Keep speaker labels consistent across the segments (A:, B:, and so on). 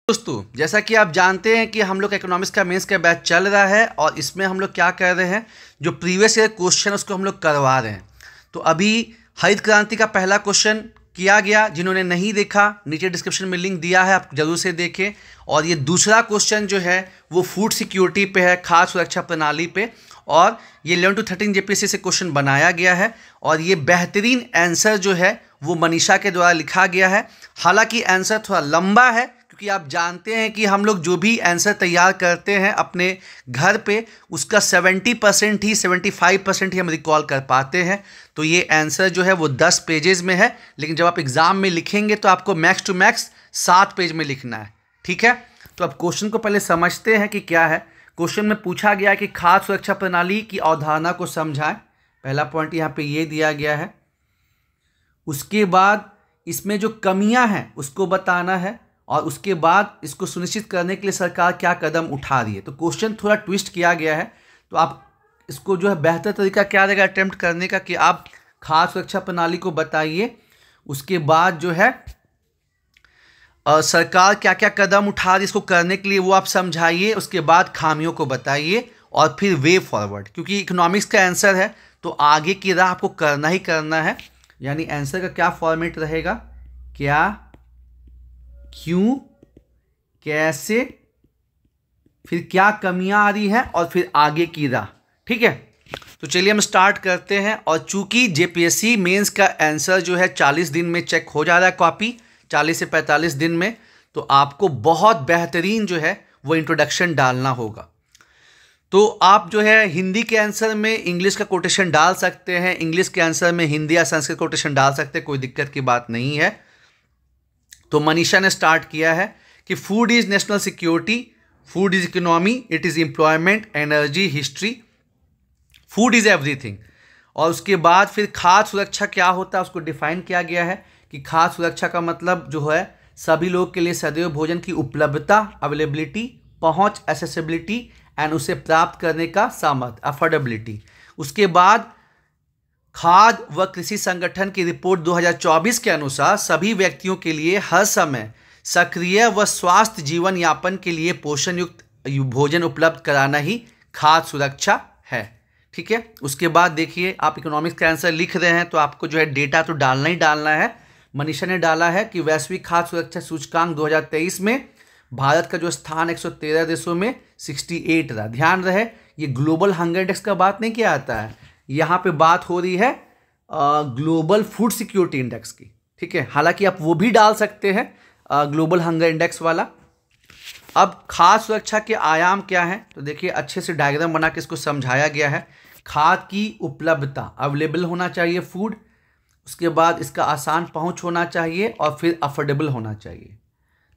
A: दोस्तों, जैसा कि आप जानते हैं कि हम लोग इकोनॉमिक्स का मेंस का बैच चल रहा है और इसमें हम लोग क्या कर रहे हैं, जो प्रीवियस ईयर क्वेश्चन उसको हम लोग करवा रहे हैं। तो अभी हरित क्रांति का पहला क्वेश्चन किया गया। जिन्होंने नहीं देखा, नीचे डिस्क्रिप्शन में लिंक दिया है, आप जरूर से देखें। और ये दूसरा क्वेश्चन जो है वो फूड सिक्योरिटी पे है, खाद्य सुरक्षा प्रणाली पे। और ये 11 to 13 जेपीएससी से क्वेश्चन बनाया गया है और ये बेहतरीन आंसर जो है वो मनीषा के द्वारा लिखा गया है। हालांकि आंसर थोड़ा लंबा है, क्योंकि आप जानते हैं कि हम लोग जो भी आंसर तैयार करते हैं अपने घर पे, उसका 70% ही 75% ही हम रिकॉल कर पाते हैं। तो ये आंसर जो है वो 10 पेजेस में है, लेकिन जब आप एग्ज़ाम में लिखेंगे तो आपको मैक्स टू मैक्स 7 पेज में लिखना है। ठीक है, तो अब क्वेश्चन को पहले समझते हैं कि क्या है। क्वेश्चन में पूछा गया कि खाद्य सुरक्षा प्रणाली की अवधारणा को समझाएं। पहला पॉइंट यहाँ पे ये दिया गया है। उसके बाद इसमें जो कमियां हैं उसको बताना है और उसके बाद इसको सुनिश्चित करने के लिए सरकार क्या कदम उठा रही है। तो क्वेश्चन थोड़ा ट्विस्ट किया गया है, तो आप इसको जो है बेहतर तरीका क्या रहेगा अटेम्प्ट करने का कि आप खाद्य सुरक्षा प्रणाली को बताइए, उसके बाद जो है सरकार क्या क्या कदम उठा रही है इसको करने के लिए वो आप समझाइए, उसके बाद खामियों को बताइए और फिर वे फॉरवर्ड। क्योंकि इकोनॉमिक्स का आंसर है तो आगे की राह आपको करना ही करना है। यानी आंसर का क्या फॉर्मेट रहेगा, क्या, क्यों, कैसे, फिर क्या कमियां आ रही हैं और फिर आगे की राह। ठीक है, तो चलिए हम स्टार्ट करते हैं। और चूंकि जेपीएससी मेंस का आंसर जो है 40 दिन में चेक हो जा रहा है, कॉपी 40 से 45 दिन में, तो आपको बहुत बेहतरीन जो है वो इंट्रोडक्शन डालना होगा। तो आप जो है हिंदी के आंसर में इंग्लिश का कोटेशन डाल सकते हैं, इंग्लिश के आंसर में हिंदी या संस्कृत कोटेशन डाल सकते हैं, कोई दिक्कत की बात नहीं है। तो मनीषा ने स्टार्ट किया है कि food is national security, food is economy, it is employment, energy, history, food is everything. और उसके बाद फिर खाद्य सुरक्षा क्या होता है उसको डिफाइन किया गया है कि खाद्य सुरक्षा का मतलब जो है सभी लोग के लिए सदैव भोजन की उपलब्धता, अवेलेबिलिटी, पहुंच, एसेसिबिलिटी एंड उसे प्राप्त करने का सामर्थ्य, अफोर्डेबिलिटी। उसके बाद खाद्य व कृषि संगठन की रिपोर्ट 2024 के अनुसार सभी व्यक्तियों के लिए हर समय सक्रिय व स्वस्थ जीवन यापन के लिए पोषण युक्त भोजन उपलब्ध कराना ही खाद्य सुरक्षा है। ठीक है, उसके बाद देखिए आप इकोनॉमिक्स का आंसर लिख रहे हैं तो आपको जो है डेटा तो डालना ही डालना है। मनीषा ने डाला है कि वैश्विक खाद्य सुरक्षा सूचकांक 2023 में भारत का जो स्थान 113 देशों में 68 रहा। ध्यान रहे, ये ग्लोबल हंगर इंडेक्स का बात नहीं किया जाता है, यहाँ पे बात हो रही है ग्लोबल फूड सिक्योरिटी इंडेक्स की। ठीक है, हालांकि आप वो भी डाल सकते हैं ग्लोबल हंगर इंडेक्स वाला। अब खाद्य सुरक्षा के आयाम क्या हैं, तो देखिए अच्छे से डायग्राम बना के इसको समझाया गया है। खाद्य की उपलब्धता, अवेलेबल होना चाहिए फूड, उसके बाद इसका आसान पहुंच होना चाहिए और फिर अफोर्डेबल होना चाहिए।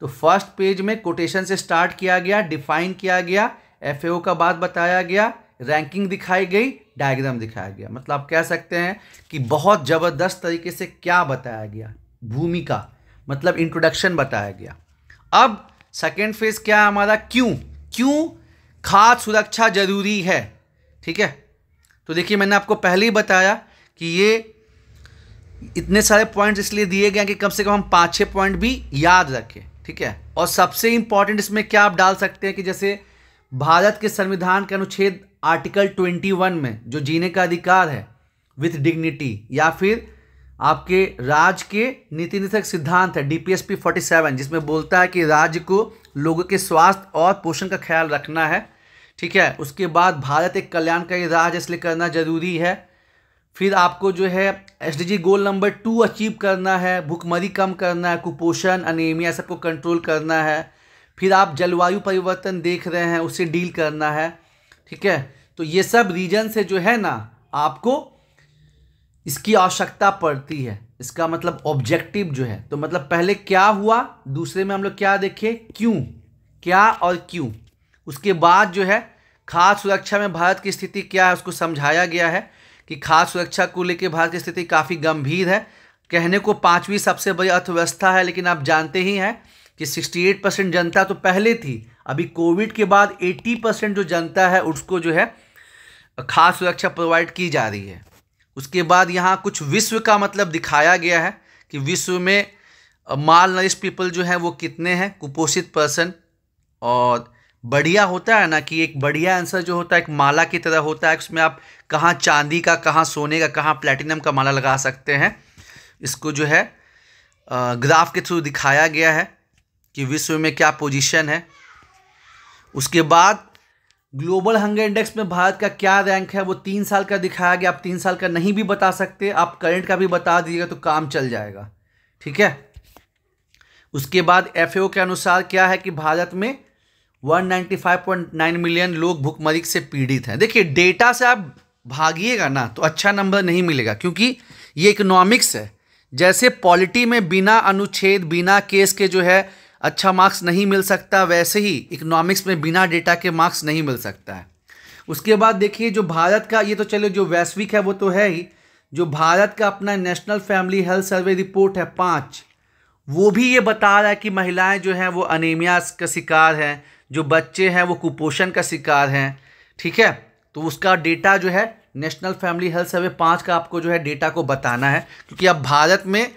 A: तो फर्स्ट पेज में कोटेशन से स्टार्ट किया गया, डिफाइन किया गया, एफएओ का बात बताया गया, रैंकिंग दिखाई गई, डायग्राम दिखाया गया। मतलब आप कह सकते हैं कि बहुत ज़बरदस्त तरीके से क्या बताया गया, भूमिका मतलब इंट्रोडक्शन बताया गया। अब सेकेंड फेज क्या है हमारा, क्यों, क्यों खाद्य सुरक्षा जरूरी है। ठीक है, तो देखिए मैंने आपको पहले ही बताया कि ये इतने सारे पॉइंट्स इसलिए दिए गए कि कम से कम हम 5-6 पॉइंट भी याद रखें। ठीक है, और सबसे इंपॉर्टेंट इसमें क्या आप डाल सकते हैं कि जैसे भारत के संविधान के अनुच्छेद आर्टिकल 21 में जो जीने का अधिकार है विथ डिग्निटी, या फिर आपके राज्य के नीति निर्धारक सिद्धांत है डीपीएसपी 47, जिसमें बोलता है कि राज्य को लोगों के स्वास्थ्य और पोषण का ख्याल रखना है। ठीक है, उसके बाद भारत एक कल्याणकारी राज्य इसलिए करना जरूरी है। फिर आपको जो है एसडीजी गोल नंबर 2 अचीव करना है, भूखमरी कम करना है, कुपोषण, अनीमिया सबको कंट्रोल करना है। फिर आप जलवायु परिवर्तन देख रहे हैं, उससे डील करना है। ठीक है, तो ये सब रीजन से जो है ना आपको इसकी आवश्यकता पड़ती है। इसका मतलब ऑब्जेक्टिव जो है, तो मतलब पहले क्या हुआ, दूसरे में हम लोग क्या देखे, क्यों, क्या और क्यों। उसके बाद जो है खाद्य सुरक्षा में भारत की स्थिति क्या है उसको समझाया गया है कि खाद्य सुरक्षा को लेकर भारत की स्थिति काफ़ी गंभीर है। कहने को 5वीं सबसे बड़ी अर्थव्यवस्था है, लेकिन आप जानते ही हैं कि 68% जनता तो पहले थी, अभी कोविड के बाद 80% जो जनता है उसको जो है खाद्य सुरक्षा प्रोवाइड की जा रही है। उसके बाद यहाँ कुछ विश्व का मतलब दिखाया गया है कि विश्व में माल नरिश पीपल जो है वो कितने हैं, कुपोषित पर्सन। और बढ़िया होता है ना कि एक बढ़िया आंसर जो होता है एक माला की तरह होता है, उसमें आप कहाँ चांदी का, कहाँ सोने का, कहाँ प्लेटिनम का माला लगा सकते हैं। इसको जो है ग्राफ के थ्रू दिखाया गया है कि विश्व में क्या पोजीशन है। उसके बाद ग्लोबल हंगर इंडेक्स में भारत का क्या रैंक है वो 3 साल का दिखाया गया। आप 3 साल का नहीं भी बता सकते, आप करंट का भी बता दीजिएगा तो काम चल जाएगा, ठीक है। उसके बाद FAO के अनुसार क्या है कि भारत में 195.9 मिलियन लोग भूखमरी से पीड़ित हैं। देखिए डेटा से आप भागिएगा ना तो अच्छा नंबर नहीं मिलेगा, क्योंकि ये इकोनॉमिक्स है। जैसे पॉलिटी में बिना अनुच्छेद, बिना केस के जो है अच्छा मार्क्स नहीं मिल सकता, वैसे ही इकोनॉमिक्स में बिना डेटा के मार्क्स नहीं मिल सकता है। उसके बाद देखिए जो भारत का, ये तो चलो जो वैश्विक है वो तो है ही, जो भारत का अपना national family health survey report है 5, वो भी ये बता रहा है कि महिलाएं जो हैं वो अनीमिया का शिकार हैं, जो बच्चे हैं वो कुपोषण का शिकार हैं, ठीक है। तो उसका डेटा जो है नेशनल फैमिली हेल्थ सर्वे 5 का आपको जो है डेटा को बताना है, क्योंकि आप भारत में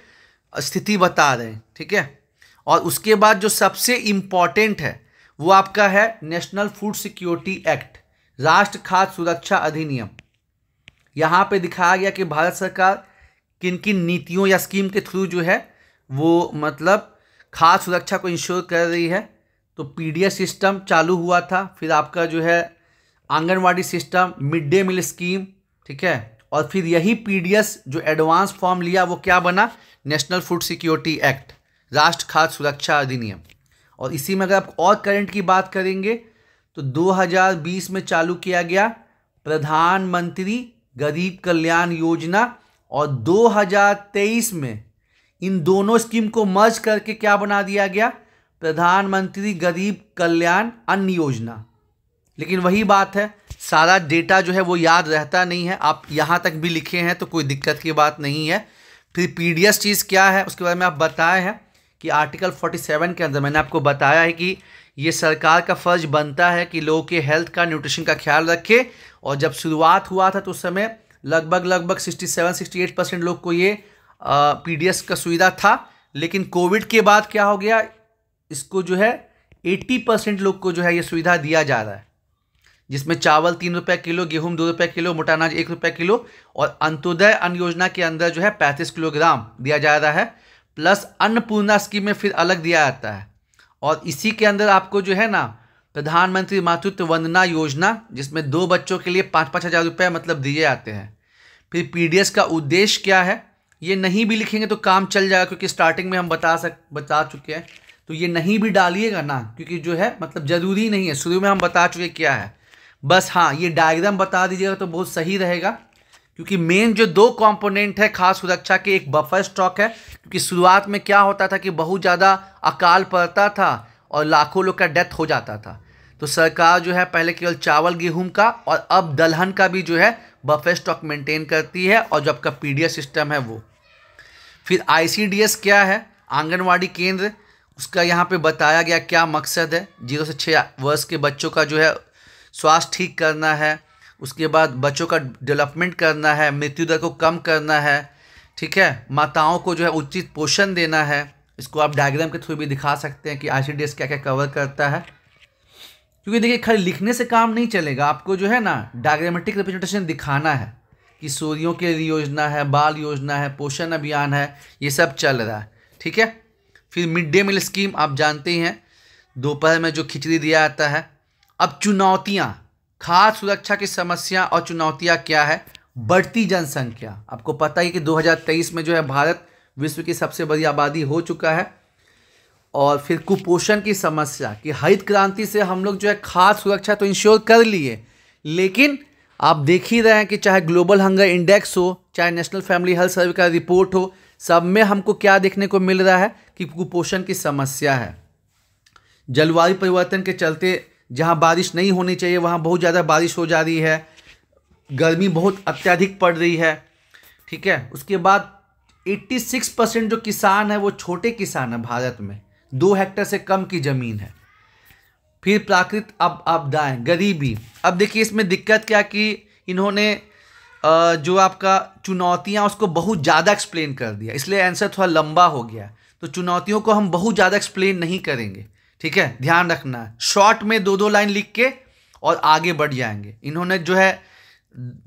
A: स्थिति बता रहे हैं, ठीक है। और उसके बाद जो सबसे इम्पॉर्टेंट है वो आपका है नेशनल फूड सिक्योरिटी एक्ट, राष्ट्र खाद्य सुरक्षा अधिनियम। यहाँ पे दिखाया गया कि भारत सरकार किन किन नीतियों या स्कीम के थ्रू जो है वो मतलब खाद्य सुरक्षा को इंश्योर कर रही है। तो PDS सिस्टम चालू हुआ था, फिर आपका जो है anganwadi system, mid day meal scheme, ठीक है। और फिर यही PDS जो एडवांस फॉर्म लिया वो क्या बना, नेशनल फूड सिक्योरिटी एक्ट, राष्ट्र खाद्य सुरक्षा अधिनियम। और इसी में अगर आप और करंट की बात करेंगे तो 2020 में चालू किया गया प्रधानमंत्री गरीब कल्याण योजना, और 2023 में इन दोनों स्कीम को मर्ज करके क्या बना दिया गया, प्रधानमंत्री गरीब कल्याण अन्न योजना। लेकिन वही बात है, सारा डेटा जो है वो याद रहता नहीं है। आप यहाँ तक भी लिखे हैं तो कोई दिक्कत की बात नहीं है। फिर PDS चीज़ क्या है उसके बारे में आप बताए हैं कि आर्टिकल 47 के अंदर मैंने आपको बताया है कि ये सरकार का फर्ज बनता है कि लोगों के हेल्थ का, न्यूट्रिशन का ख्याल रखे। और जब शुरुआत हुआ था तो उस समय लगभग 67-68% लोग को ये PDS का सुविधा था। लेकिन कोविड के बाद क्या हो गया, इसको जो है 80% लोग को जो है ये सुविधा दिया जा रहा है, जिसमें चावल 3 रुपये किलो, गेहूं 2 रुपये किलो, मोटा अनाज 1 रुपये किलो, और अंत्योदय अन्न योजना के अंदर जो है 35 किलोग्राम दिया जा रहा है, प्लस अन्नपूर्णा स्कीम में फिर अलग दिया जाता है। और इसी के अंदर आपको जो है ना प्रधानमंत्री मातृत्व वंदना योजना, जिसमें 2 बच्चों के लिए 5-5 हज़ार रुपये मतलब दिए जाते हैं। फिर PDS का उद्देश्य क्या है ये नहीं भी लिखेंगे तो काम चल जाएगा, क्योंकि स्टार्टिंग में हम बता चुके हैं। तो ये नहीं भी डालिएगा ना, क्योंकि जो है मतलब ज़रूरी नहीं है, शुरू में हम बता चुके क्या है। बस हाँ, ये डायग्राम बता दीजिएगा तो बहुत सही रहेगा, क्योंकि मेन जो 2 कंपोनेंट है खाद्य सुरक्षा के, एक बफर स्टॉक है, क्योंकि शुरुआत में क्या होता था कि बहुत ज़्यादा अकाल पड़ता था और लाखों लोग का डेथ हो जाता था। तो सरकार जो है पहले केवल चावल गेहूं का और अब दलहन का भी जो है बफर स्टॉक मेंटेन करती है, और जो आपका PDS सिस्टम है वो। फिर ICDS क्या है, आंगनवाड़ी केंद्र, उसका यहाँ पे बताया गया क्या मकसद है। 0 से 6 वर्ष के बच्चों का जो है स्वास्थ्य ठीक करना है, उसके बाद बच्चों का डेवलपमेंट करना है, मृत्यु दर को कम करना है, ठीक है, माताओं को जो है उचित पोषण देना है। इसको आप डायग्राम के थ्रू भी दिखा सकते हैं कि ICDS क्या क्या कवर करता है, क्योंकि देखिए खाली लिखने से काम नहीं चलेगा, आपको जो है ना डायग्रामेटिक रिप्रेजेंटेशन दिखाना है कि सूर्यों के लिए योजना है, बाल योजना है, पोषण अभियान है, ये सब चल रहा है, ठीक है। फिर मिड डे मील स्कीम आप जानते ही हैं, दोपहर में जो खिचड़ी दिया जाता है। अब चुनौतियाँ, खाद्य सुरक्षा की समस्या और चुनौतियाँ क्या है, बढ़ती जनसंख्या। आपको पता ही कि 2023 में जो है भारत विश्व की सबसे बड़ी आबादी हो चुका है। और फिर कुपोषण की समस्या कि हरित क्रांति से हम लोग जो है खाद्य सुरक्षा तो इंश्योर कर लिए, लेकिन आप देख ही रहे हैं कि चाहे ग्लोबल हंगर इंडेक्स हो, चाहे नेशनल फैमिली हेल्थ सर्वे का रिपोर्ट हो, सब में हमको क्या देखने को मिल रहा है कि कुपोषण की समस्या है। जलवायु परिवर्तन के चलते जहां बारिश नहीं होनी चाहिए वहां बहुत ज़्यादा बारिश हो जा रही है, गर्मी बहुत अत्यधिक पड़ रही है, ठीक है। उसके बाद 86% जो किसान है वो छोटे किसान है भारत में, 2 हेक्टेयर से कम की ज़मीन है। फिर प्राकृतिक आपदाएं, गरीबी। अब देखिए इसमें दिक्कत क्या कि इन्होंने जो आपका चुनौतियां उसको बहुत ज़्यादा एक्सप्लेन कर दिया, इसलिए आंसर थोड़ा लंबा हो गया। तो चुनौतियों को हम बहुत ज़्यादा एक्सप्लेन नहीं करेंगे, ठीक है, ध्यान रखना है। शॉर्ट में 2-2 लाइन लिख के और आगे बढ़ जाएंगे। इन्होंने जो है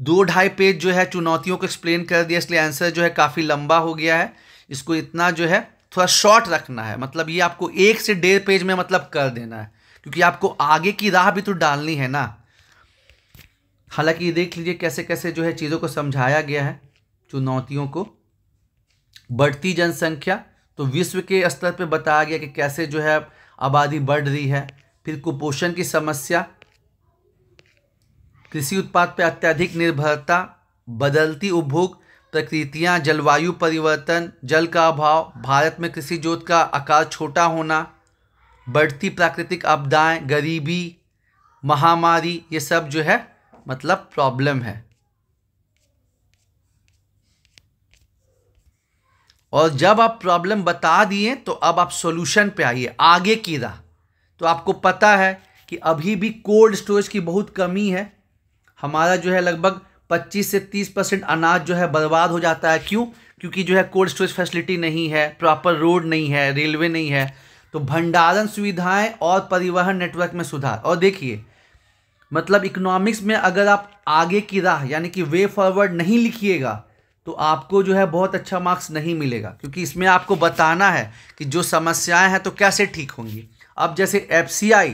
A: 2-2.5 पेज जो है चुनौतियों को एक्सप्लेन कर दिया, इसलिए आंसर जो है काफ़ी लंबा हो गया है। इसको इतना जो है थोड़ा शॉर्ट रखना है, मतलब ये आपको 1 से 1.5 पेज में मतलब कर देना है, क्योंकि आपको आगे की राह भी तो डालनी है ना। हालांकि ये देख लीजिए कैसे कैसे जो है चीज़ों को समझाया गया है, चुनौतियों को। बढ़ती जनसंख्या, तो विश्व के स्तर पे बताया गया कि कैसे जो है आबादी बढ़ रही है। फिर कुपोषण की समस्या, कृषि उत्पाद पे अत्यधिक निर्भरता, बदलती उपभोग प्रकृतियाँ, जलवायु परिवर्तन, जल का अभाव, भारत में कृषि जोत का आकार छोटा होना, बढ़ती प्राकृतिक आपदाएं, गरीबी, महामारी, ये सब जो है मतलब प्रॉब्लम है। और जब आप प्रॉब्लम बता दिए तो अब आप सॉल्यूशन पे आइए, आगे की राह। तो आपको पता है कि अभी भी कोल्ड स्टोरेज की बहुत कमी है। हमारा जो है लगभग 25 से 30% अनाज जो है बर्बाद हो जाता है। क्यों? क्योंकि जो है कोल्ड स्टोरेज फैसिलिटी नहीं है, प्रॉपर रोड नहीं है, रेलवे नहीं है। तो भंडारण सुविधाएं और परिवहन नेटवर्क में सुधार। और देखिए मतलब इकोनॉमिक्स में अगर आप आगे की राह यानी कि वे फॉरवर्ड नहीं लिखिएगा तो आपको जो है बहुत अच्छा मार्क्स नहीं मिलेगा, क्योंकि इसमें आपको बताना है कि जो समस्याएं हैं तो कैसे ठीक होंगी। अब जैसे FCI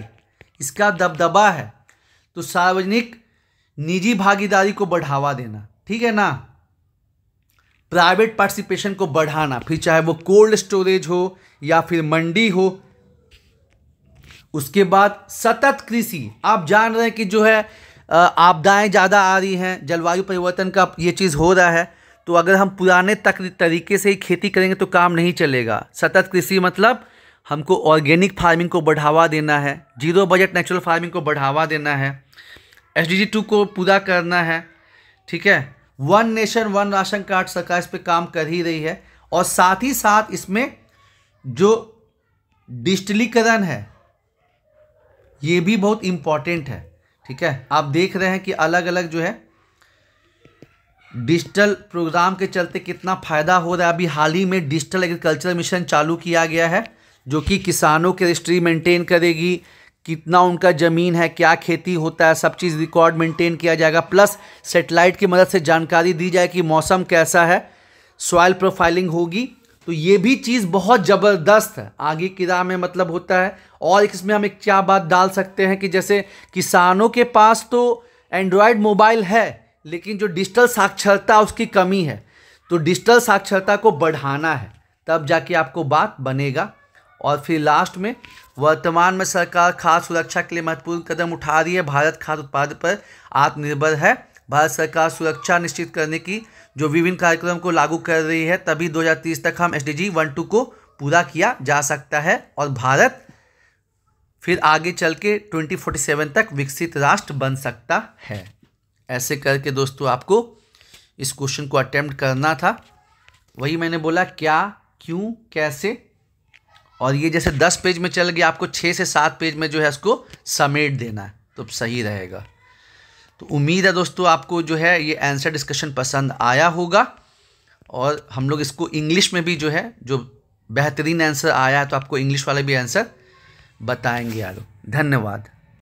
A: इसका दबदबा है, तो सार्वजनिक निजी भागीदारी को बढ़ावा देना, ठीक है ना, प्राइवेट पार्टिसिपेशन को बढ़ाना, फिर चाहे वो कोल्ड स्टोरेज हो या फिर मंडी हो। उसके बाद सतत कृषि, आप जान रहे हैं कि जो है आपदाएं ज़्यादा आ रही हैं, जलवायु परिवर्तन का ये चीज़ हो रहा है। तो अगर हम पुराने तरीके से ही खेती करेंगे तो काम नहीं चलेगा। सतत कृषि मतलब हमको ऑर्गेनिक फार्मिंग को बढ़ावा देना है, जीरो बजट नेचुरल फार्मिंग को बढ़ावा देना है, SDG 2 को पूरा करना है, ठीक है। 1 नेशन 1 राशन कार्ड सरकार इस पे काम कर ही रही है। और साथ ही साथ इसमें जो डिजिटलीकरण है ये भी बहुत इम्पॉर्टेंट है, ठीक है। आप देख रहे हैं कि अलग अलग जो है डिजिटल प्रोग्राम के चलते कितना फ़ायदा हो रहा है। अभी हाल ही में डिजिटल एग्रीकल्चर मिशन चालू किया गया है, जो कि किसानों के रजिस्ट्री मेंटेन करेगी, कितना उनका ज़मीन है, क्या खेती होता है, सब चीज़ रिकॉर्ड मेंटेन किया जाएगा। प्लस सेटेलाइट की मदद से जानकारी दी जाए कि मौसम कैसा है, सॉइल प्रोफाइलिंग होगी। तो ये भी चीज़ बहुत ज़बरदस्त है, आगे की राह में मतलब होता है। और इसमें हम एक क्या बात डाल सकते हैं कि जैसे किसानों के पास तो एंड्रॉयड मोबाइल है, लेकिन जो डिजिटल साक्षरता उसकी कमी है। तो डिजिटल साक्षरता को बढ़ाना है, तब जाके आपको बात बनेगा। और फिर लास्ट में, वर्तमान में सरकार खाद्य सुरक्षा के लिए महत्वपूर्ण कदम उठा रही है। भारत खाद्य उत्पादन पर आत्मनिर्भर है। भारत सरकार सुरक्षा निश्चित करने की जो विभिन्न कार्यक्रम को लागू कर रही है, तभी 2030 तक हम SDG 1-2 को पूरा किया जा सकता है और भारत फिर आगे चल के 2047 तक विकसित राष्ट्र बन सकता है। ऐसे करके दोस्तों आपको इस क्वेश्चन को अटेम्प्ट करना था। वही मैंने बोला क्या, क्यों, कैसे। और ये जैसे 10 पेज में चल गया, आपको 6 से 7 पेज में जो है इसको समेट देना है, तो सही रहेगा। तो उम्मीद है दोस्तों आपको जो है ये आंसर डिस्कशन पसंद आया होगा। और हम लोग इसको इंग्लिश में भी जो है, जो बेहतरीन आंसर आया है तो आपको इंग्लिश वाले भी आंसर बताएंगे यारो। धन्यवाद।